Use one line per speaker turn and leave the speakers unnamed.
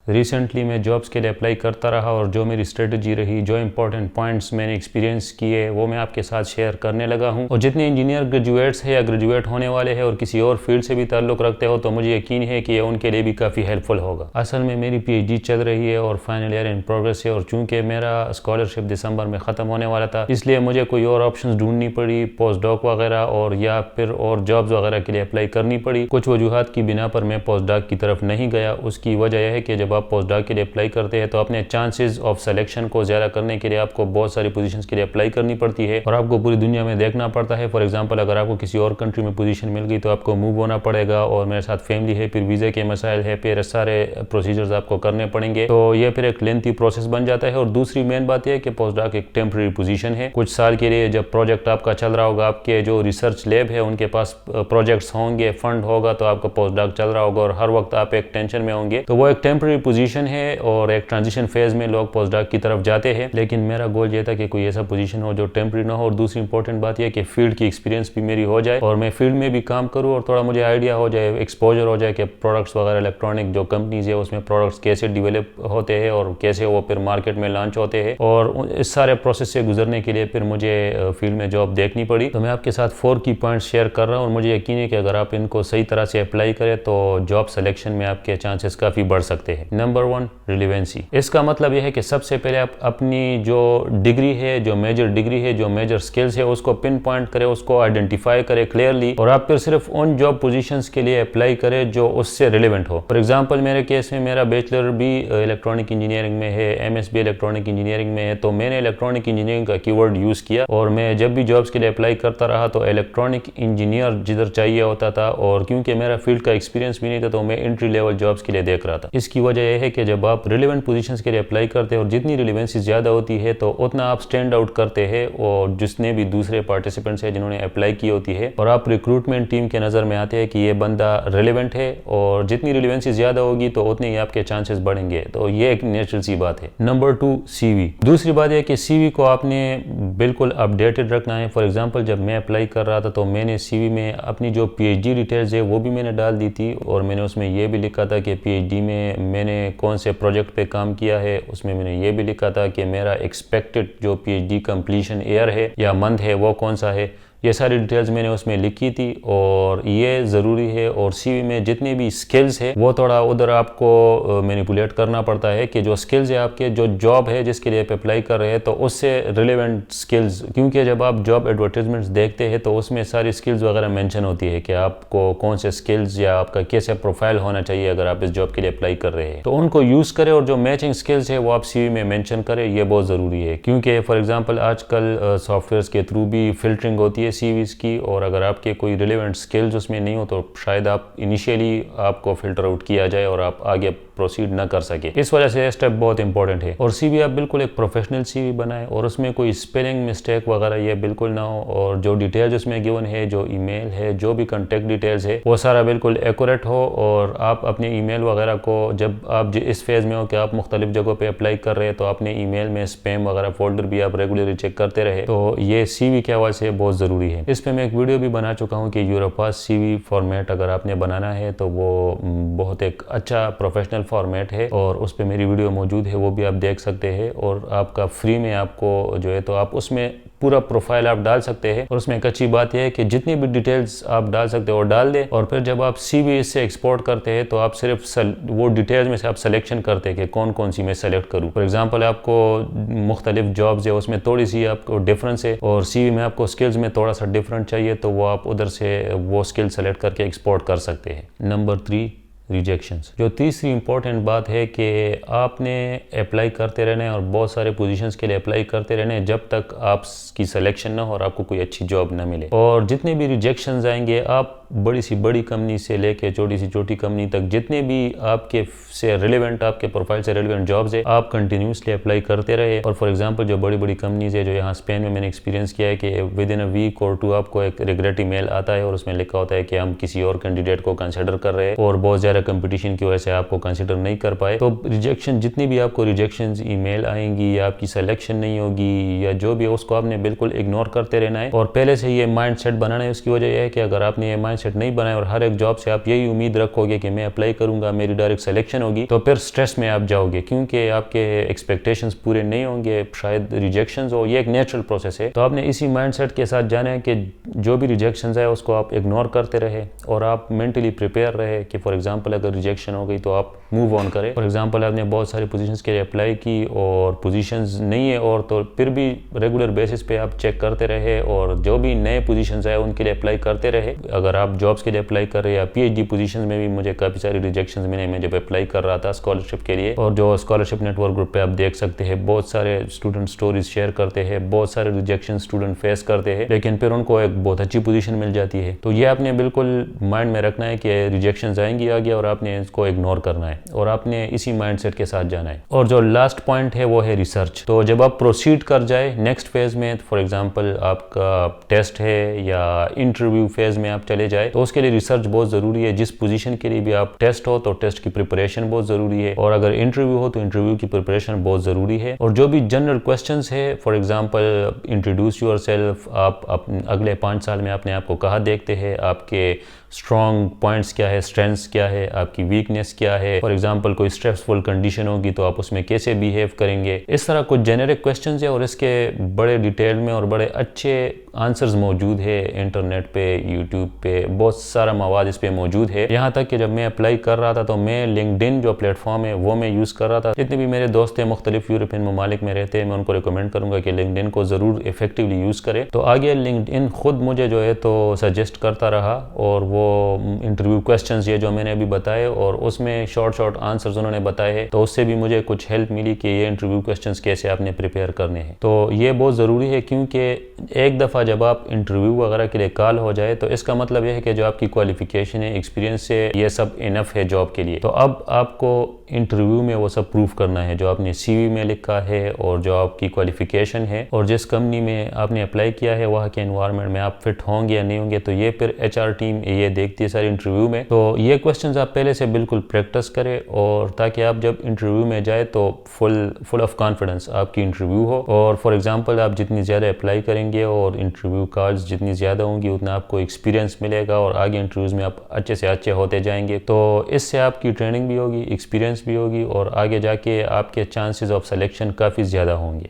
Recently मैं jobs के लिए अप्लाई करता रहा और जो मेरी स्ट्रेटजी रही, जो इंपॉर्टेंट पॉइंट्स मैंने एक्सपीरियंस किए, वो मैं आपके साथ शेयर करने लगा हूँ। और जितने इंजीनियर ग्रेजुएट्स हैं या ग्रेजुएट होने वाले हैं और किसी और फील्ड से भी ताल्लुक़ रखते हो, तो मुझे यकीन है कि ये उनके लिए भी काफ़ी हेल्पफुल होगा। असल में मेरी PhD चल रही है और फाइनल ईयर इन प्रोग्रेस है, और चूँकि मेरा स्कॉलरशिप दिसंबर में ख़त्म होने वाला था, इसलिए मुझे कोई और ऑप्शंस ढूंढनी पड़ी, पोस्ट डॉक वगैरह और या फिर और जॉब्स वगैरह के लिए अप्लाई करनी पड़ी। कुछ वजूहात की बिना पर मैं पोस्ट डॉक की तरफ नहीं गया। उसकी वजह यह है कि जब आप पोस्ट डॉक के लिए अप्लाई करते हैं तो अपने चांसेस ऑफ सिलेक्शन को ज़्यादा करने के लिए आपको बहुत सारी पोजीशंस के लिए अप्लाई करनी पड़ती है और आपको पूरी दुनिया में देखना पड़ता है। फॉर एग्जांपल, अगर आपको किसी और कंट्री में पोजीशन मिल गई तो आपको मूव होना पड़ेगा, और मेरे साथ फैमिली है, फिर वीज़े के मसाइल है, फिर सारे प्रोसीजर्स आपको करने पड़ेंगे, तो ये फिर एक लेंथी प्रोसेस बन जाता है। और दूसरी मेन बात यह है कि पोस्ट डॉक एक टेम्प्रेरी पोजीशन है, कुछ साल के लिए। जब प्रोजेक्ट आपका चल रहा होगा, आपके जो रिसर्च लैब है उनके पास प्रोजेक्ट्स होंगे, फंड होगा, तो आपका पोस्ट डॉक चल रहा होगा और हर वक्त आप एक टेंशन में होंगे, तो वो एक टेम्प्रेरी पोजीशन है और एक ट्रांजिशन फेज में लोग पोस्ट डॉक की तरफ जाते हैं। लेकिन मेरा गोल ये था कि कोई ऐसा पोजीशन हो जो टेम्प्रेरी ना हो, और दूसरी इंपॉर्टेंट बात यह कि फील्ड की एक्सपीरियंस भी मेरी हो जाए और मैं फील्ड में भी काम करूँ और थोड़ा मुझे आइडिया हो जाए, एक्सपोजर हो जाए कि प्रोडक्ट्स वगैरह इलेक्ट्रॉनिक जो कंपनीज है उसमें प्रोडक्ट्स कैसे डिवेलप होते हैं और कैसे वो फिर मार्केट में लॉन्च होते हैं। और इस सारे प्रोसेस से गुजरने के लिए फिर मुझे फील्ड में जॉब देखनी पड़ी। तो मैं आपके साथ 4 की पॉइंट्स शेयर कर रहा हूँ और मुझे यकीन है कि अगर आप इनको सही तरह से अप्लाई करें तो जॉब सिलेक्शन में आपके चांसेस काफ़ी बढ़ सकते हैं। Number 1, relevancy. इसका मतलब यह है कि सबसे पहले आप अपनी जो डिग्री है, जो मेजर डिग्री है, जो मेजर स्किल्स है, उसको पिन पॉइंट करें, उसको आइडेंटिफाई करें क्लियरली, और आप फिर सिर्फ उन जॉब पोजीशंस के लिए अप्लाई करें जो उससे रिलेवेंट हो। फॉर एग्जांपल, मेरे केस में मेरा बैचलर भी इलेक्ट्रॉनिक इंजीनियरिंग में है, MS भी इलेक्ट्रॉनिक इंजीनियरिंग में है, तो मैंने इलेक्ट्रॉनिक इंजीनियरिंग का कीवर्ड यूज़ किया और मैं जब भी जॉब्स के लिए अप्लाई करता रहा तो इलेक्ट्रॉनिक इंजीनियर जिधर चाहिए होता था, और क्योंकि मेरा फील्ड का एक्सपीरियंस भी नहीं था तो मैं एंट्री लेवल जॉब्स के लिए देख रहा था। इसकी वजह यह है कि जब आप रिलेवेंट पोजीशंस के लिए अप्लाई करते हैं और जितनी रिलेवेंसी ज़्यादा होती है तो उतना आप स्टैंड आउट करते हैं, और जिसने भी दूसरे पार्टिसिपेंट्स हैं जिन्होंने अप्लाई की होती है, और आप रिक्रूटमेंट टीम के नज़र में आते हैं कि ये बंदा रिलेवेंट है, और जितनी रिलेवेंसी ज़्यादा होगी तो उतने ही आपके चांसेस बढ़ेंगे। तो ये एक नेचुरल सी बात है। Number 2, CV। दूसरी बात है कि CV को आपने बिल्कुल अपडेटेड रखना है। फॉर एग्जांपल, जब मैं अप्लाई कर रहा था तो मैंने CV में अपनी जो PhD डिटेल्स है वो भी मैंने डाल दी थी, और मैंने उसमें ये भी लिखा था कि PhD में मैंने कौन से प्रोजेक्ट पे काम किया है। उसमें मैंने ये भी लिखा था कि मेरा एक्सपेक्टेड जो PhD कंप्लीशन ईयर है या मंथ है वो कौन सा है। ये सारी डिटेल्स मैंने उसमें लिखी थी, और ये ज़रूरी है। और CV में जितनी भी स्किल्स है वो थोड़ा उधर आपको मैनिपुलेट करना पड़ता है कि जो स्किल्स है आपके, जो जॉब है जिसके लिए आप अप्लाई कर रहे हैं, तो उससे रिलेवेंट स्किल्स, क्योंकि जब आप जॉब एडवर्टाइजमेंट्स देखते हैं तो उसमें सारी स्किल्स वगैरह मेंशन होती है कि आपको कौन से स्किल्स या आपका कैसे प्रोफाइल होना चाहिए अगर आप इस जॉब के लिए अप्लाई कर रहे हैं, तो उनको यूज़ करें, और जो मैचिंग स्किल्स है वो आप CV में मेंशन करें। ये बहुत ज़रूरी है, क्योंकि फॉर एग्जांपल आजकल सॉफ्टवेयर्स के थ्रू भी फिल्टरिंग होती है CVs की, और अगर आपके कोई रिलेवेंट स्किल्स उसमें नहीं हो तो शायद आप इनिशियली आपको फिल्टर आउट किया जाए और आप आगे प्रोसीड ना कर सके। इस वजह से यह स्टेप बहुत इंपॉर्टेंट है। और CV आप बिल्कुल एक प्रोफेशनल CV बनाएं, और उसमें कोई स्पेलिंग मिस्टेक वगैरह ये बिल्कुल ना हो, और जो डिटेल्स उसमें गिवन है, जो ईमेल है, जो भी कॉन्टैक्ट डिटेल्स है, वो सारा बिल्कुल एक्यूरेट हो। और आप अपने ईमेल वगैरह को, जब आप इस फेज़ में हो कि आप मुख्तलिफ जगहों पर अप्लाई कर रहे हैं, तो अपने ईमेल में स्पैम वगैरह फोल्डर भी आप रेगुलरली चेक करते रहे। तो ये CV के हवाले से बहुत ज़रूरी है। इस पर मैं एक वीडियो भी बना चुका हूँ कि यूरोपास CV फॉर्मेट अगर आपने बनाना है तो वो बहुत एक अच्छा प्रोफेशनल फॉर्मेट है, और उस पर मेरी वीडियो मौजूद है, वो भी आप देख सकते हैं। और आपका फ्री में आपको जो है तो आप उसमें पूरा प्रोफाइल आप डाल सकते हैं। और उसमें एक अच्छी बात यह है कि जितनी भी डिटेल्स आप डाल सकते हो वो डाल दें, और फिर जब आप CV इससे एक्सपोर्ट करते हैं तो आप सिर्फ वो डिटेल्स में से आप सिलेक्शन करते हैं कि कौन कौन सी मैं सेलेक्ट करूँ। फॉर एग्जांपल, आपको मुख्तलिफ जॉब्स है उसमें थोड़ी सी आपको डिफरेंस है, और CV में आपको स्किल्स में थोड़ा सा डिफरेंट चाहिए, तो वो आप उधर से वो स्किल सेलेक्ट करके एक्सपोर्ट कर सकते हैं। Number 3, rejections. जो तीसरी इंपॉर्टेंट बात है कि आपने अप्लाई करते रहना है और बहुत सारे पोजीशंस के लिए अप्लाई करते रहना है जब तक आपकी सिलेक्शन ना हो और आपको कोई अच्छी जॉब ना मिले। और जितने भी रिजेक्शंस आएंगे, आप बड़ी सी बड़ी कंपनी से लेके छोटी सी छोटी कंपनी तक, जितने भी आपके से रिलेवेंट, आपके प्रोफाइल से रिलेवेंट जॉब्स है, आप कंटिन्यूसली अप्लाई करते रहे। और फॉर एग्जांपल, जो बड़ी बड़ी कंपनीज है, जो यहाँ स्पेन में मैंने एक्सपीरियंस किया है कि विद इन अ वीक और 2 आपको एक रिग्रेट ईमेल आता है और उसमें लिखा होता है कि हम किसी और कैंडिडेट को कंसिडर कर रहे हैं और बहुत ज़्यादा कंपटीशन की वजह से आपको कंसिडर नहीं कर पाए। तो रिजेक्शन, जितनी भी आपको रिजेक्शन ईमेल आएंगी या आपकी सिलेक्शन नहीं होगी या जो भी है, उसको आपने बिल्कुल इग्नोर करते रहना है और पहले से ये माइंड सेट बनाना है। उसकी वजह यह है कि अगर आपने ये माइंड माइंडसेट नहीं बनाए और हर एक जॉब से आप यही उम्मीद रखोगे कि मैं अप्लाई करूंगा, मेरी डायरेक्ट सिलेक्शन होगी, तो फिर स्ट्रेस में आप जाओगे क्योंकि आपके एक्सपेक्टेशंस पूरे नहीं होंगे, शायद रिजेक्शंस हो। ये एक नेचुरल प्रोसेस है। तो आपने इसी माइंडसेट के साथ जाना है कि जो भी रिजेक्शंस है उसको आप इग्नोर करते रहे और आप मेंटली प्रिपेयर रहे कि फॉर एग्जांपल अगर रिजेक्शन हो गई तो आप मूव ऑन करें। फॉर एग्जांपल आपने बहुत सारी पोजीशंस के लिए अप्लाई की और पोजीशंस नहीं है, और तो फिर भी रेगुलर बेसिस पे आप चेक करते रहे और जो भी नए पोजीशंस है उनके लिए अप्लाई करते रहे। अगर आप जॉब्स के लिए अप्लाई कर रहे हैं या पीएचडी पोजीशंस में भी मुझे काफ़ी सारी रिजेक्शंस मिले मैं जब अप्लाई कर रहा था स्कॉलरशिप के लिए। और जो स्कॉलरशिप नेटवर्क ग्रुप पे आप देख सकते हैं बहुत सारे स्टूडेंट स्टोरीज शेयर करते हैं, बहुत सारे रिजेक्शन स्टूडेंट फेस करते हैं, लेकिन फिर उनको एक बहुत अच्छी पोजीशन मिल जाती है। तो ये आपने बिल्कुल माइंड में रखना है कि रिजेक्शन आएंगी आगे और आपने इसको इग्नोर करना है और आपने इसी माइंडसेट के साथ जाना है। और जो लास्ट पॉइंट है वो है रिसर्च। तो जब आप प्रोसीड कर जाए नेक्स्ट फेज में, फॉर एग्जांपल आपका टेस्ट है या इंटरव्यू फेज में आप चले जाए, तो उसके लिए रिसर्च बहुत ज़रूरी है। जिस पोजीशन के लिए भी आप टेस्ट हो तो टेस्ट की प्रिपरेशन बहुत ज़रूरी है, और अगर इंटरव्यू हो तो इंटरव्यू की प्रिपरेशन बहुत ज़रूरी है। और जो भी जनरल क्वेश्चंस है, for example introduce your self, आप अगले 5 साल में अपने आप को कहाँ देखते हैं, आपके स्ट्रॉन्ग पॉइंट्स क्या है, स्ट्रेंथ्स क्या है, आपकी वीकनेस क्या है। फॉर एग्जांपल कोई स्ट्रेसफुल कंडीशन होगी तो आप उसमें कैसे बिहेव करेंगे। इस तरह कुछ जेनेरिक क्वेश्चंस है और इसके बड़े डिटेल में और बड़े अच्छे आंसर्स मौजूद है इंटरनेट पे, यूट्यूब पे, बहुत सारा मवाद इस पे मौजूद है। यहाँ तक कि जब मैं अप्लाई कर रहा था तो मैं लिंक्डइन जो प्लेटफॉर्म है वो मैं यूज़ कर रहा था। जितने भी मेरे दोस्त हैं मुख्तलिफ यूरोपियन ममालिक में रहते हैं, मैं उनको रिकमेंड करूँगा कि लिंक्डइन को ज़रूर इफेक्टिवली यूज़ करें। तो आगे लिंक्डइन खुद मुझे जो है तो सजेस्ट करता रहा और वो इंटरव्यू क्वेश्चंस ये जो मैंने अभी बताए और उसमें शॉर्ट आंसर्स उन्होंने बताए हैं, तो उससे भी मुझे कुछ हेल्प मिली कि ये इंटरव्यू क्वेश्चंस कैसे आपने प्रिपेयर करने हैं। तो ये बहुत ज़रूरी है क्योंकि एक दफ़ा जब आप इंटरव्यू वगैरह के लिए कॉल हो जाए तो इसका मतलब यह है कि जो आपकी क्वालिफिकेशन है, एक्सपीरियंस है, ये सब इनफ है जॉब के लिए। तो अब आपको इंटरव्यू में वो सब प्रूफ करना है जो आपने सीवी में लिखा है और जो आपकी क्वालिफिकेशन है और जिस कंपनी में आपने अप्लाई किया है वहाँ के एनवायरनमेंट में आप फिट होंगे या नहीं होंगे। तो ये फिर एचआर टीम ये देखती है सारी इंटरव्यू में। तो ये क्वेश्चंस आप पहले से बिल्कुल प्रैक्टिस करें और ताकि आप जब इंटरव्यू में जाए तो फुल ऑफ कॉन्फिडेंस आपकी इंटरव्यू हो। और फॉर एग्जांपल आप जितनी ज़्यादा अप्लाई करेंगे और इंटरव्यू कॉल्स जितनी ज़्यादा होंगी उतना आपको एक्सपीरियंस मिलेगा और आगे इंटरव्यूज़ में आप अच्छे से अच्छे होते जाएंगे। तो इससे आपकी ट्रेनिंग भी होगी, एक्सपीरियंस भी होगी और आगे जाके आपके चांसेस ऑफ सिलेक्शन काफ़ी ज़्यादा होंगे।